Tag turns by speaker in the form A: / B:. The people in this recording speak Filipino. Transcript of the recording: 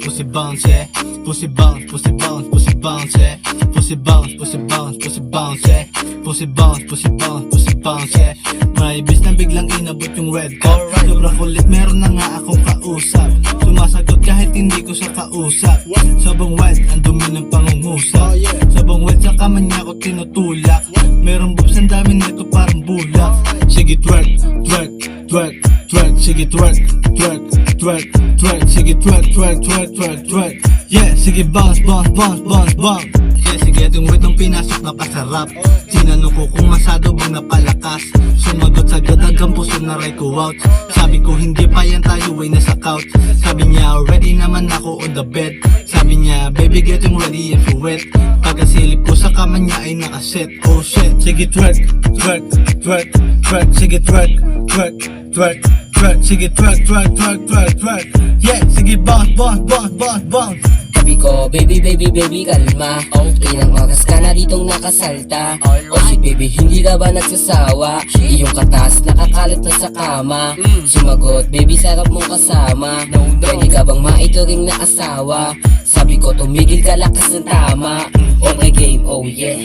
A: pussy bounce, yeah. Pussy bounce, pussy bounce, pussy bounce, yeah. Pussy bounce, pussy bounce, pussy bounce, yeah. Pussy bounce, pussy bounce, pussy bounce, yeah. May bis na biglang inabot yung red cup. Sobrang kulit, meron na nga akong kausap. Sumasagot kahit hindi ko siya kausap. Sabang wild, ang dumi ng pangungusap. Sabang wild, sa kama niya ako tinutulak. Merong boobs, ang dami nito parang bulak. Sige twerk, twerk, twerk, twerk. Sige twerk, twerk, twerk, twerk. Sige twerk, twerk, twerk, twerk, twerk. Yeah, sige bounce, bounce, bounce, bounce, bounce. Yeah, sige itong word nung pinasok napasarap. Tinanong ko kung masado bang napalakas. Sumagot sagad hanggang puso na ray ko out. Sabi ko hindi pa yan tayo ay nasa couch. Sabi niya ready naman ako on the bed. Sabi niya baby getting ready if you wet. Pagkasilip ko sa kama niya ay nakaset. Oh shit, sige twerk, twerk, twerk, twerk. Sige twerk, twerk, twerk, twerk. Sige twerk, twerk, twerk, twerk, twerk. Yeah, sige bounce, bounce, bounce, bounce, bounce.
B: Sabi ko, baby, baby, baby, kalma. Ilang oras ka na ditong nakasalta. O si baby, hindi ka ba nagsasawa? Iyong katas, nakakalat na sa kama. Sumagot, baby, sarap mong kasama. Pwede ka bang maituring na asawa? Sabi ko, tumigil ka, lakas ng tama. Okay game, oh yeah.